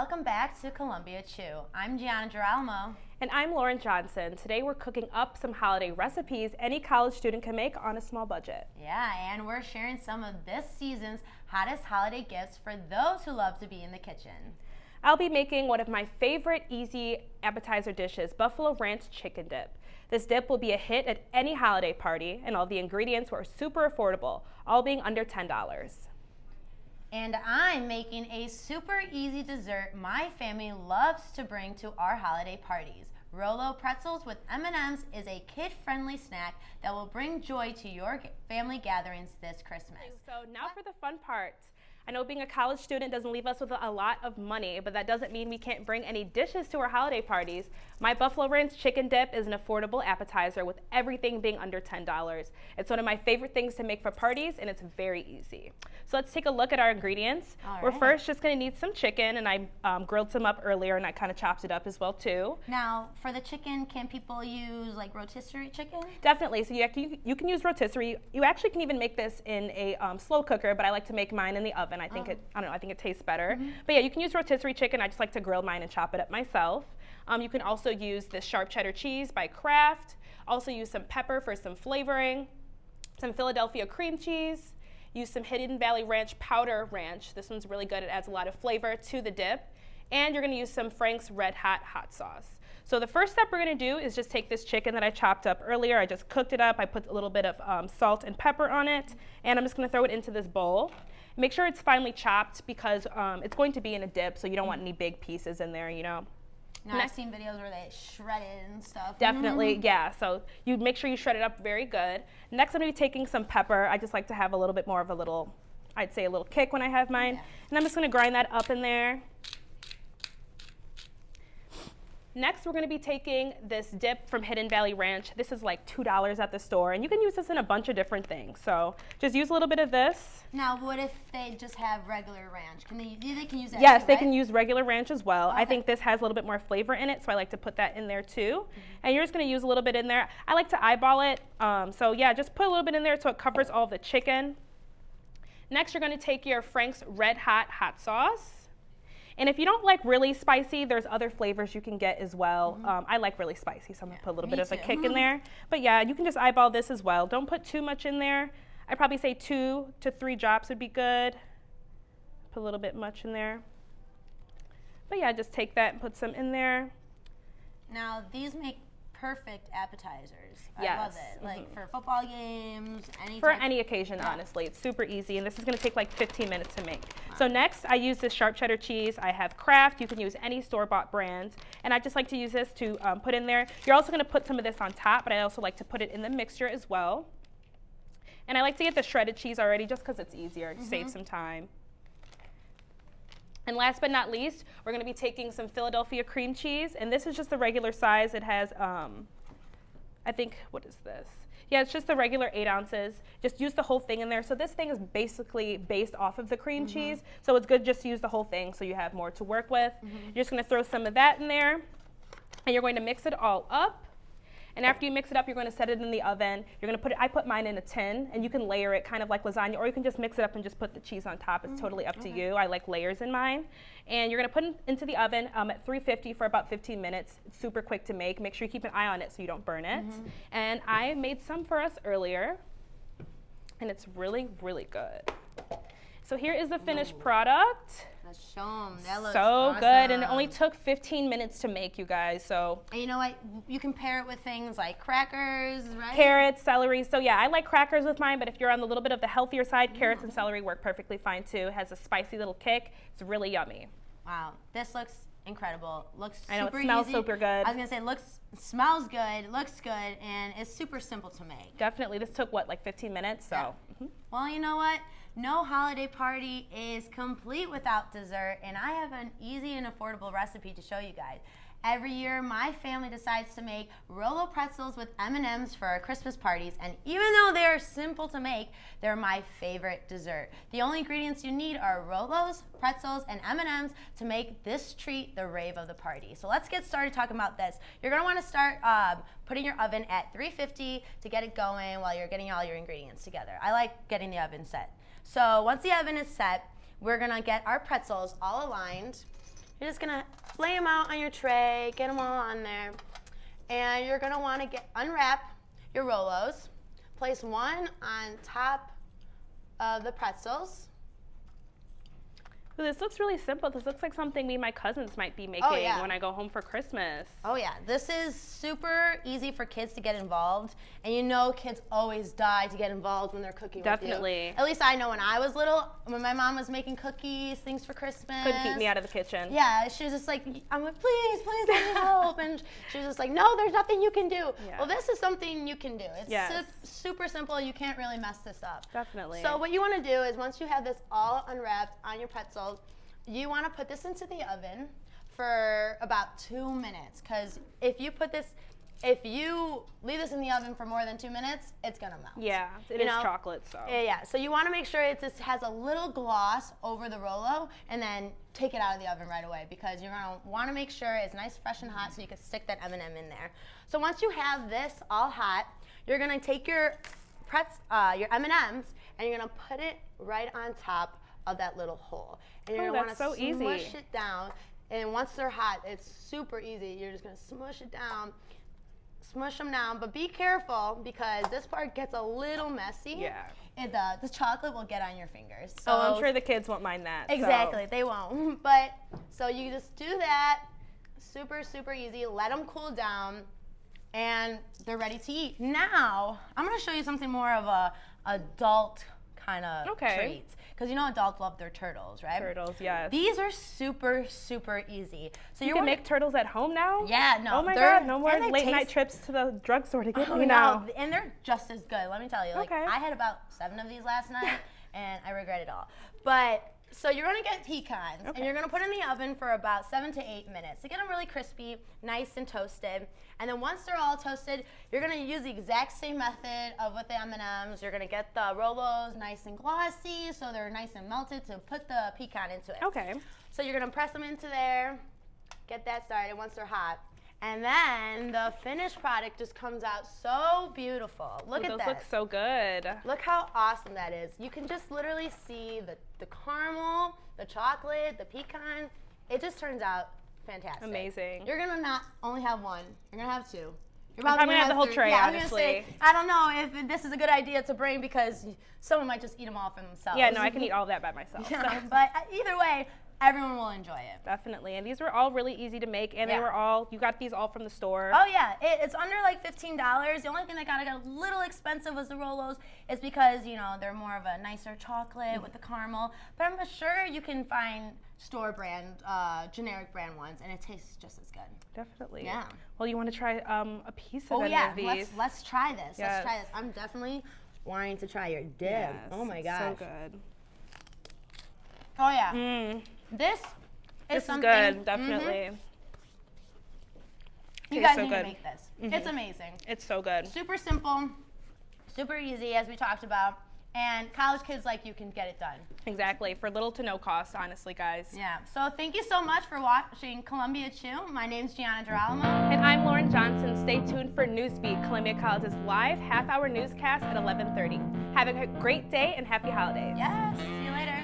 welcome back to Columbia Chew. I'm Gianna Girolamo. And I'm Lauren Johnson. Today we're cooking up some holiday recipes any college student can make on a small budget. Yeah, and we're sharing some of this season's hottest holiday gifts for those who love to be in the kitchen. I'll be making one of my favorite easy appetizer dishes, Buffalo Ranch Chicken Dip. This dip will be a hit at any holiday party, and all the ingredients were super affordable, all being under $10. And I'm making a super easy dessert my family loves to bring to our holiday parties. Rolo pretzels with M&Ms is a kid-friendly snack that will bring joy to your family gatherings this Christmas. So now for the fun part. I know being a college student doesn't leave us with a lot of money, but that doesn't mean we can't bring any dishes to our holiday parties. My Buffalo Ranch Chicken Dip is an affordable appetizer with everything being under $10. It's one of my favorite things to make for parties, and it's very easy. So let's take a look at our ingredients. We're first just going to need some chicken, and I grilled some up earlier, and I kind of chopped it up as well too. Now, for the chicken, can people use like rotisserie chicken? Definitely. So you can use rotisserie. You actually can even make this in a slow cooker, but I like to make mine in the oven. I think I think it tastes better. But yeah, you can use rotisserie chicken. I just like to grill mine and chop it up myself. You can also use this sharp cheddar cheese by Kraft. Also use some pepper for some flavoring, some Philadelphia cream cheese. Use some Hidden Valley Ranch powder ranch. This one's really good. It adds a lot of flavor to the dip. And you're going to use some Frank's Red Hot hot sauce. So the first step we're going to do is just take this chicken that I chopped up earlier. I just cooked it up. I put a little bit of salt and pepper on it. And I'm just going to throw it into this bowl. Make sure it's finely chopped because it's going to be in a dip, so you don't want any big pieces in there, you know. Now, I've seen videos where they shred it and stuff. Definitely, yeah. So you make sure you shred it up very good. Next, I'm going to be taking some pepper. I just like to have a little bit more of a little, I'd say a little kick when I have mine. Yeah. And I'm just going to grind that up in there. Next, we're going to be taking this dip from Hidden Valley Ranch. This is like $2 at the store, and you can use this in a bunch of different things. So just use a little bit of this. Now, what if they just have regular ranch? They can use that Yes, too, they right? can use regular ranch as well. Okay. I think this has a little bit more flavor in it, so I like to put that in there too. And you're just going to use a little bit in there. I like to eyeball it. So yeah, just put a little bit in there so it covers all the chicken. Next, you're going to take your Frank's Red Hot hot sauce. And if you don't like really spicy, there's other flavors you can get as well. I like really spicy, so I'm going to put a little bit of a kick in there. But yeah, you can just eyeball this as well. Don't put too much in there. I'd probably say 2 to 3 drops would be good. Put a little bit much in there. But yeah, just take that and put some in there. Now, these make perfect appetizers. Yes. I love it. Like for football games, For any occasion, honestly. It's super easy, and this is going to take like 15 minutes to make. So next, I use this sharp cheddar cheese. I have Kraft. You can use any store-bought brand. And I just like to use this to put in there. You're also going to put some of this on top, but I also like to put it in the mixture as well. And I like to get the shredded cheese already just because it's easier to save some time. And last but not least, we're going to be taking some Philadelphia cream cheese. And this is just the regular size. It has, I think, what is this? Yeah, it's just the regular 8 ounces. Just use the whole thing in there. So this thing is basically based off of the cream cheese. So it's good just to use the whole thing so you have more to work with. You're just going to throw some of that in there. And you're going to mix it all up. And after you mix it up, you're going to set it in the oven. You're going to put it, I put mine in a tin, and you can layer it kind of like lasagna, or you can just mix it up and just put the cheese on top. It's totally up to you. I like layers in mine. And you're going to put it into the oven at 350 for about 15 minutes. It's super quick to make. Make sure you keep an eye on it so you don't burn it. And I made some for us earlier, and it's really, really good. So here is the finished product. Let's show 'em. That looks so awesome. good, and it only took 15 minutes to make, you guys. So and you know what? You can pair it with things like crackers, right? Carrots, celery. So yeah, I like crackers with mine, but if you're on the little bit of the healthier side, carrots and celery work perfectly fine too. It has a spicy little kick. It's really yummy. Wow, this looks incredible. Looks super I know, it smells easy. super good. I was gonna say, smells good, looks good, and it's super simple to make. Definitely. This took what, like 15 minutes? So. Yeah. Well, you know what? No holiday party is complete without dessert, and I have an easy and affordable recipe to show you guys. Every year, my family decides to make Rolo pretzels with M&Ms for our Christmas parties, and even though they're simple to make, they're my favorite dessert. The only ingredients you need are Rolos, pretzels, and M&Ms to make this treat the rave of the party. So let's get started talking about this. You're going to want to start putting your oven at 350 to get it going while you're getting all your ingredients together. I like getting the oven set. So once the oven is set, we're going to get our pretzels all aligned. you're just gonna lay them out on your tray, get them all on there. And you're gonna wanna unwrap your Rolos, place one on top of the pretzels. Ooh, this looks really simple. This looks like something me and my cousins might be making when I go home for Christmas. Oh yeah, this is super easy for kids to get involved, and you know kids always die to get involved when they're cooking Definitely. with you. At least I know when I was little, when my mom was making cookies, things for Christmas. Couldn't keep me out of the kitchen. Yeah, she was just like, I'm like, please let me help. And she was just like, no, there's nothing you can do. Yeah. Well, this is something you can do. It's Yes. super simple. You can't really mess this up. Definitely. So what you want to do is once you have this all unwrapped on your pretzels, you want to put this into the oven for about 2 minutes. Because if you leave this in the oven for more than 2 minutes, it's going to melt. Yeah, it is chocolate, so. Yeah, so you want to make sure it just has a little gloss over the Rolo and then take it out of the oven right away because you're going to want to make sure it's nice, fresh, and hot so you can stick that M&M in there. So once you have this all hot, you're going to take your M&Ms and you're going to put it right on top of that little hole. And you're going to want to smush it down. And once they're hot, it's super easy. You're just going to smush it down. Smush them down, but be careful because this part gets a little messy. Yeah. The chocolate will get on your fingers. So I'm sure the kids won't mind that. Exactly, they won't. But so you just do that, super easy. Let them cool down, and they're ready to eat. Now I'm gonna show you something more of a adult kind of treat. Because you know adults love their turtles, right? Turtles, yes. These are super easy. So you can make turtles at home now? Yeah, no. Oh my God, no more late night trips to the drugstore to get me now. No, and they're just as good, let me tell you. Like, I had about 7 of these last night, and I regret it all. But, so you're gonna get pecans, and you're gonna put in the oven for about 7 to 8 minutes to get them really crispy, nice and toasted. And then once they're all toasted, you're gonna use the exact same method of with the M&Ms. You're gonna get the Rolos nice and glossy, so they're nice and melted to put the pecan into it. Okay. So you're gonna press them into there, get that started once they're hot. And then the finished product just comes out so beautiful. Look at that. Those look so good. Look how awesome that is. You can just literally see the caramel, the chocolate, the pecan. It just turns out fantastic. Amazing. You're gonna not only have one, you're gonna have 2. You're probably gonna have the whole tray, honestly. I don't know if this is a good idea to bring because someone might just eat them all for themselves. Yeah, no, I can eat all of that by myself. Yeah, but either way, everyone will enjoy it. Definitely, and these were all really easy to make, and you got these all from the store. Oh yeah, it's under like $15. The only thing that got a little expensive was the Rolos. It's because, you know, they're more of a nicer chocolate with the caramel, but I'm sure you can find store brand, generic brand ones, and it tastes just as good. Definitely. Yeah. Well, you want to try a piece of any of these? Oh yeah, let's try this. Yes. Let's try this. I'm definitely wanting to try your dip. Yes, Oh my gosh. so good. Oh yeah. This is something. Good, definitely. You guys so need good. to make this. It's amazing. It's so good. Super simple, super easy, as we talked about. And college kids like you can get it done. Exactly, for little to no cost, honestly, guys. Yeah, so thank you so much for watching Columbia Chew. My name's Gianna Girolamo. And I'm Lauren Johnson. Stay tuned for Newsbeat, Columbia College's live half-hour newscast at 11:30. Have a great day and happy holidays. Yes, see you later.